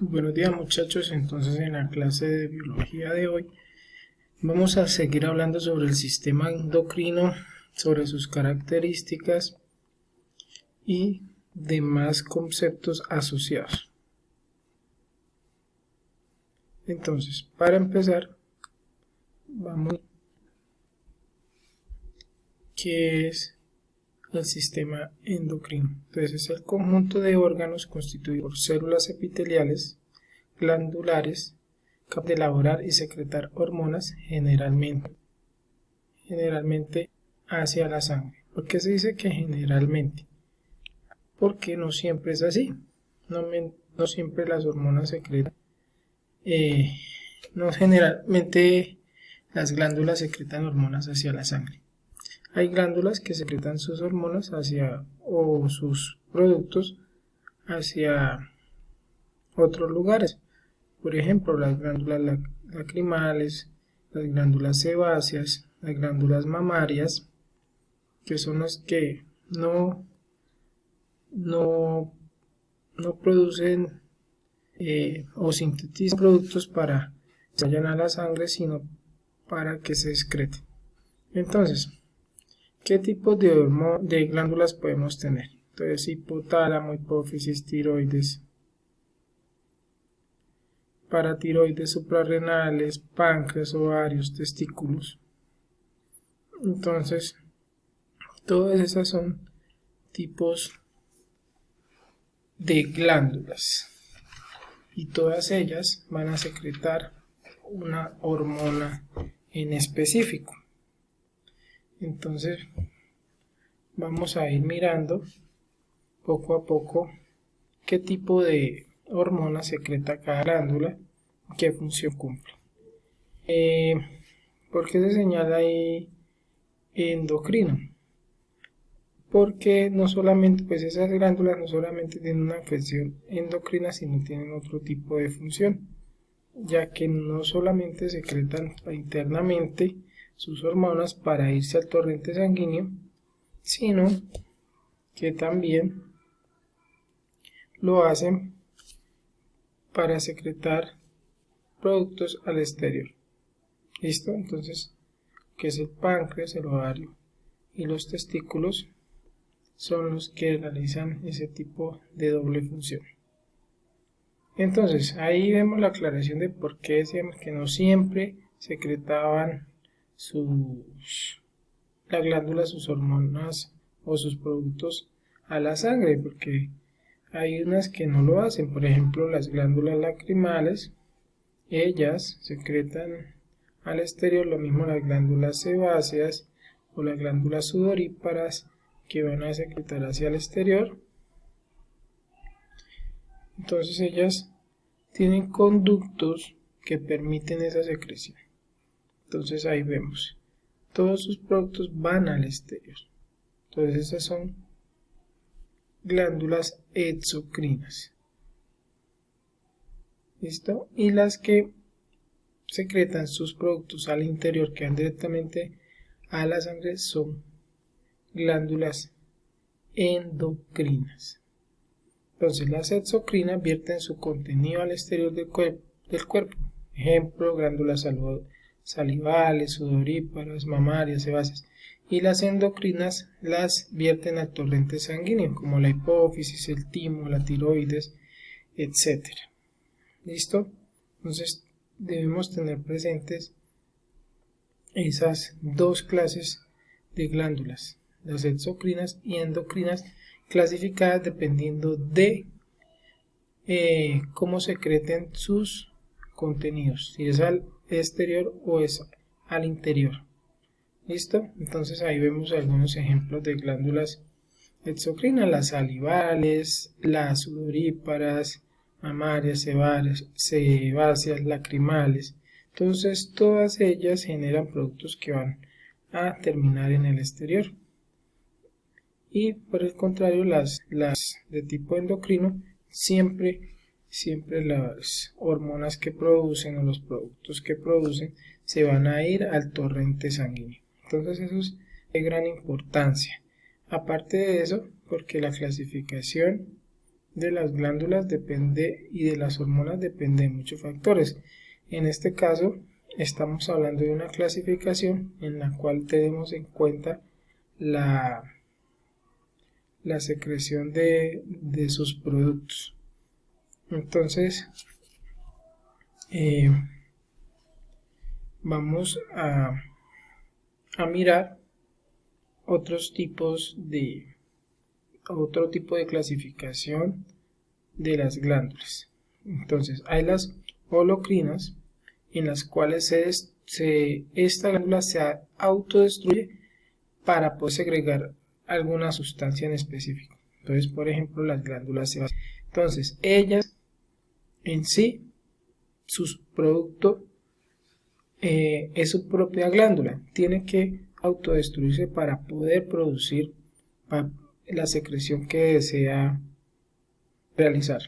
Buenos días muchachos, entonces en la clase de biología de hoy vamos a seguir hablando sobre el sistema endocrino, sobre sus características y demás conceptos asociados. Entonces, para empezar, vamos a ver qué es el sistema endocrino. Entonces es el conjunto de órganos constituido por células epiteliales, glandulares, capaz de elaborar y secretar hormonas generalmente hacia la sangre. ¿Por qué se dice que generalmente? Porque no siempre es así. No siempre las hormonas secretan. No generalmente las glándulas secretan hormonas hacia la sangre. Hay glándulas que secretan sus hormonas o sus productos hacia otros lugares. Por ejemplo, las glándulas lacrimales, las glándulas sebáceas, las glándulas mamarias, que son las que no producen o sintetizan productos para que vayan a la sangre, sino para que se excreten. Entonces, ¿qué tipos de glándulas podemos tener? Entonces, hipotálamo, hipófisis, tiroides, paratiroides, suprarrenales, páncreas, ovarios, testículos. Entonces, todas esas son tipos de glándulas y todas ellas van a secretar una hormona en específico. Entonces, vamos a ir mirando poco a poco qué tipo de hormona secreta cada glándula y qué función cumple. ¿Por qué se señala ahí endocrino? Porque no solamente, pues esas glándulas no solamente tienen una función endocrina, sino tienen otro tipo de función, ya que no solamente secretan internamente sus hormonas para irse al torrente sanguíneo, sino que también lo hacen para secretar productos al exterior. ¿Listo? Entonces, que es el páncreas, el ovario y los testículos son los que realizan ese tipo de doble función. Entonces, ahí vemos la aclaración de por qué decíamos que no siempre secretaban las glándulas sus hormonas o sus productos a la sangre, porque hay unas que no lo hacen. Por ejemplo, las glándulas lacrimales, ellas secretan al exterior, lo mismo las glándulas sebáceas o las glándulas sudoríparas, que van a secretar hacia el exterior. Entonces ellas tienen conductos que permiten esa secreción. Entonces ahí vemos, todos sus productos van al exterior. Entonces esas son glándulas exocrinas. ¿Listo? Y las que secretan sus productos al interior, que van directamente a la sangre, son glándulas endocrinas. Entonces las exocrinas vierten su contenido al exterior del cuerpo. Ejemplo, glándulas salivales, sudoríparas, mamarias, sebáceas. Y las endocrinas las vierten al torrente sanguíneo, como la hipófisis, el timo, la tiroides, etc. ¿Listo? Entonces debemos tener presentes esas dos clases de glándulas, las exocrinas y endocrinas, clasificadas dependiendo de cómo secreten sus contenidos, si es al exterior o es al interior. ¿Listo? Entonces ahí vemos algunos ejemplos de glándulas exocrinas: las salivales, las sudoríparas, mamarias, sebáceas, lacrimales. Entonces todas ellas generan productos que van a terminar en el exterior. Y por el contrario, las de tipo endocrino, siempre las hormonas que producen o los productos que producen se van a ir al torrente sanguíneo. Entonces eso es de gran importancia. Aparte de eso, porque la clasificación de las glándulas depende y de las hormonas depende de muchos factores. En este caso estamos hablando de una clasificación en la cual tenemos en cuenta la secreción de sus productos. Entonces vamos a mirar otro tipo de clasificación de las glándulas. Entonces hay las holocrinas, en las cuales esta glándula se autodestruye para poder segregar alguna sustancia en específico. Entonces, por ejemplo, las glándulas sebáceas. Entonces, ellas en sí, su producto es su propia glándula. Tiene que autodestruirse para poder producir la secreción que desea realizar.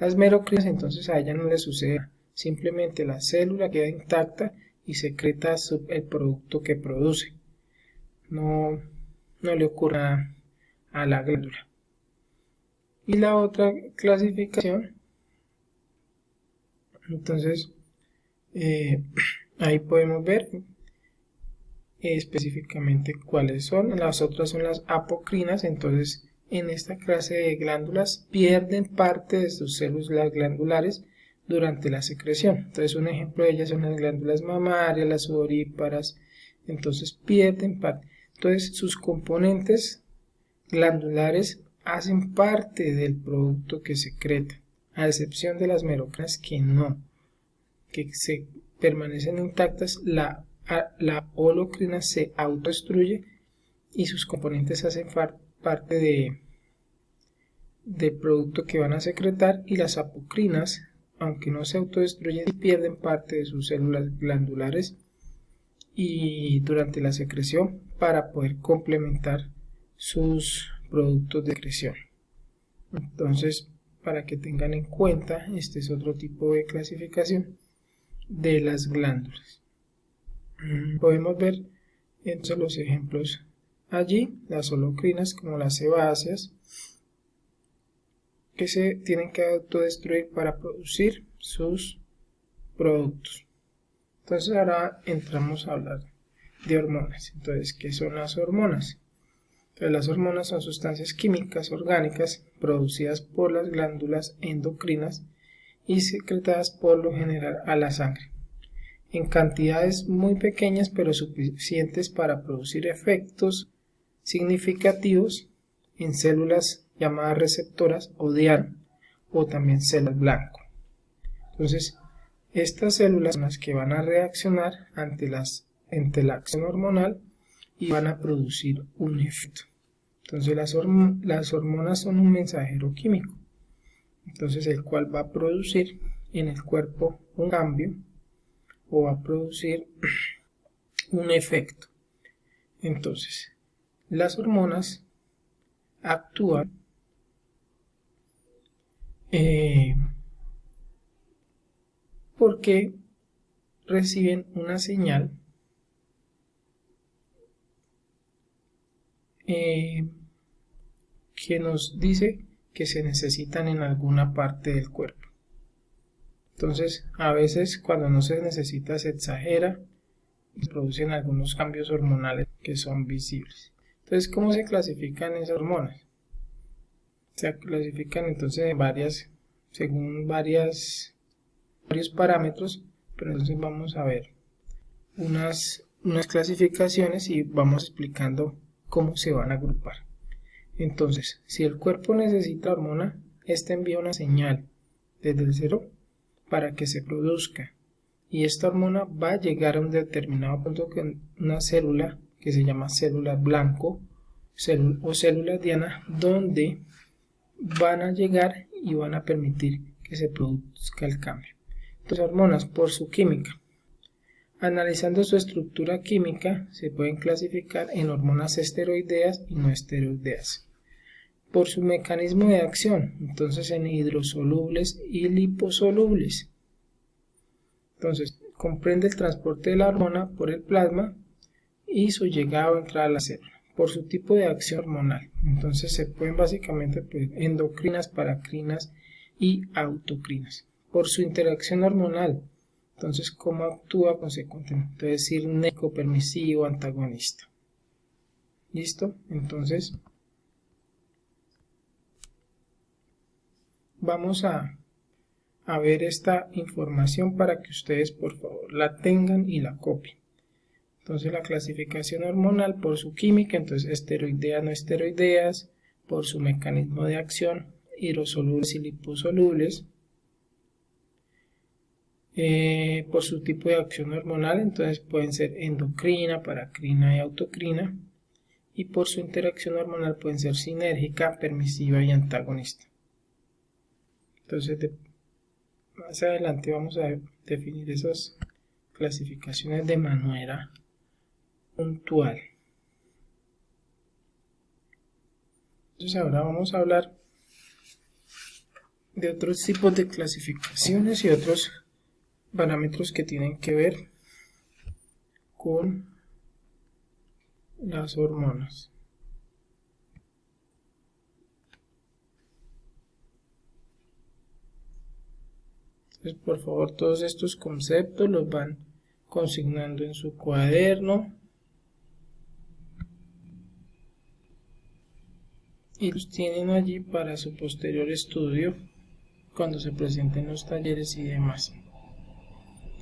Las merocrinas, entonces, a ella no le sucede. Simplemente la célula queda intacta y secreta el producto que produce. No le ocurre a la glándula. Y la otra clasificación, entonces ahí podemos ver específicamente cuáles son. Las otras son las apocrinas. Entonces en esta clase de glándulas pierden parte de sus células glandulares durante la secreción. Entonces un ejemplo de ellas son las glándulas mamarias, las sudoríparas. Entonces pierden parte. Entonces sus componentes glandulares hacen parte del producto que secreta, a excepción de las merocrinas que no, que se permanecen intactas. La holocrina se autodestruye y sus componentes hacen parte del producto que van a secretar, y las apocrinas, aunque no se autodestruyen, pierden parte de sus células glandulares y durante la secreción para poder complementar sus productos de secreción. Entonces, para que tengan en cuenta, este es otro tipo de clasificación de las glándulas. Podemos ver entonces los ejemplos allí, las holocrinas como las sebáceas, que se tienen que autodestruir para producir sus productos. Entonces ahora entramos a hablar de hormonas. Entonces, ¿qué son las hormonas? Entonces, las hormonas son sustancias químicas orgánicas producidas por las glándulas endocrinas y secretadas por lo general a la sangre, en cantidades muy pequeñas pero suficientes para producir efectos significativos en células llamadas receptoras o diana, o también células blanco. Entonces, estas células son las que van a reaccionar ante la acción hormonal y van a producir un efecto. Entonces las hormonas son un mensajero químico, entonces el cual va a producir en el cuerpo un cambio o va a producir un efecto. Entonces las hormonas actúan porque reciben una señal que nos dice que se necesitan en alguna parte del cuerpo. Entonces, a veces cuando no se necesita se exagera y se producen algunos cambios hormonales que son visibles. Entonces, ¿cómo se clasifican esas hormonas? Se clasifican entonces según varios parámetros, pero entonces vamos a ver unas clasificaciones y vamos explicando cómo se van a agrupar. Entonces, si el cuerpo necesita hormona, esta envía una señal desde el cero para que se produzca, y esta hormona va a llegar a un determinado punto con una célula que se llama célula blanco o célula diana, donde van a llegar y van a permitir que se produzca el cambio. Entonces, hormonas por su química. Analizando su estructura química, se pueden clasificar en hormonas esteroideas y no esteroideas. Por su mecanismo de acción, entonces en hidrosolubles y liposolubles. Entonces, comprende el transporte de la hormona por el plasma y su llegada o entrada a la célula. por su tipo de acción hormonal. Entonces se pueden básicamente endocrinas, paracrinas y autocrinas. Por su interacción hormonal, entonces cómo actúa consecuentemente, entonces sinérgico, permisivo, antagonista. ¿Listo? Entonces vamos a ver esta información para que ustedes por favor la tengan y la copien. Entonces la clasificación hormonal por su química, entonces esteroideas, no esteroideas, por su mecanismo de acción, hidrosolubles y liposolubles, por su tipo de acción hormonal, entonces pueden ser endocrina, paracrina y autocrina, y por su interacción hormonal pueden ser sinérgica, permisiva y antagonista. Entonces más adelante vamos a definir esas clasificaciones de manera puntual. Entonces ahora vamos a hablar de otros tipos de clasificaciones y otros parámetros que tienen que ver con las hormonas. Entonces, por favor, todos estos conceptos los van consignando en su cuaderno y los tienen allí para su posterior estudio cuando se presenten los talleres y demás.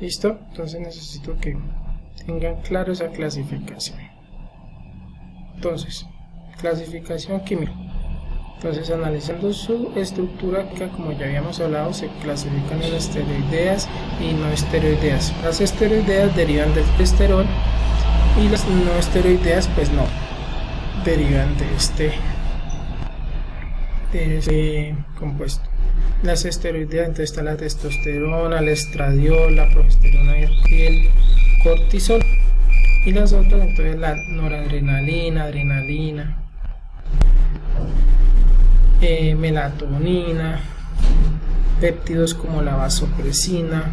¿Listo? Entonces necesito que tengan claro esa clasificación. Entonces, clasificación química. Entonces, analizando su estructura, que como ya habíamos hablado, se clasifican en esteroideas y no esteroideas. Las esteroideas derivan del colesterol y las no esteroideas pues no derivan de este compuesto. Las esteroideas, entonces está la testosterona, el estradiol, la progesterona y el cortisol. Y las otras, entonces la noradrenalina, adrenalina, melatonina, péptidos como la vasopresina,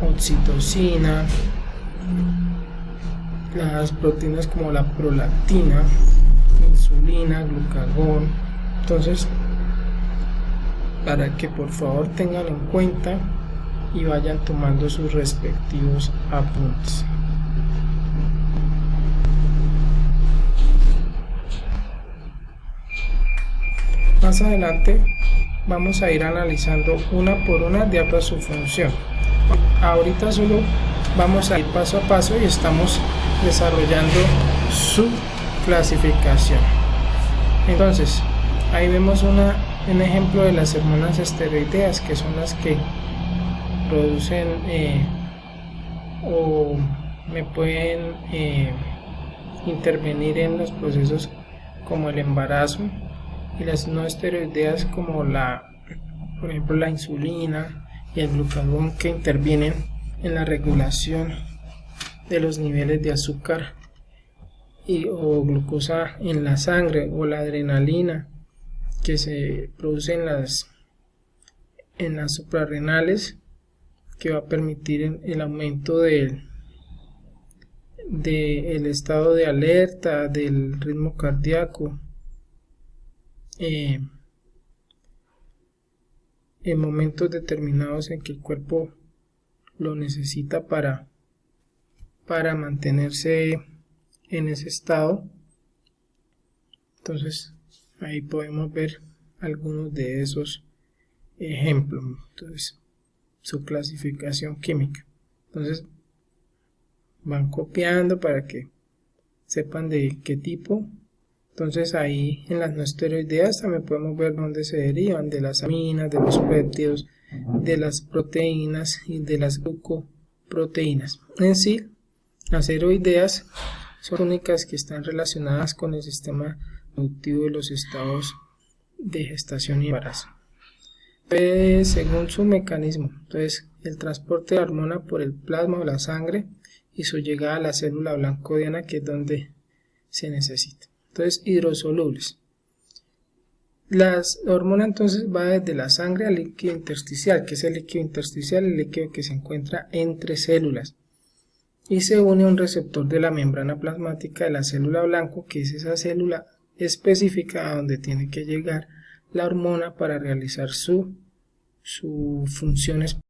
oxitocina, las proteínas como la prolactina, insulina, glucagón. Entonces, para que por favor tengan en cuenta y vayan tomando sus respectivos apuntes. Más adelante vamos a ir analizando una por una de acuerdo a su función. Ahorita solo vamos a ir paso a paso y estamos desarrollando su clasificación. Entonces, ahí vemos un ejemplo de las hormonas esteroideas, que son las que producen o me pueden intervenir en los procesos como el embarazo, y las no esteroideas como por ejemplo la insulina y el glucagón, que intervienen en la regulación de los niveles de azúcar o glucosa en la sangre, o la adrenalina que se produce en las suprarrenales, que va a permitir el aumento del estado de alerta, del ritmo cardíaco, en momentos determinados en que el cuerpo lo necesita para mantenerse en ese estado. Entonces ahí podemos ver algunos de esos ejemplos. Entonces, su clasificación química. Entonces van copiando para que sepan de qué tipo. Entonces ahí en las no esteroideas también podemos ver dónde se derivan: de las aminas, de los péptidos, de las proteínas y de las glucoproteínas. En sí, las esteroideas son únicas que están relacionadas con el sistema reproductivo de los estados de gestación y embarazo. Entonces, según su mecanismo, entonces el transporte de la hormona por el plasma o la sangre y su llegada a la célula blancodiana, que es donde se necesita. Entonces, hidrosolubles. Las hormonas entonces va desde la sangre al líquido intersticial, que es el líquido intersticial, el líquido que se encuentra entre células. y se une a un receptor de la membrana plasmática de la célula blanco, que es esa célula específica a donde tiene que llegar la hormona para realizar su función específica.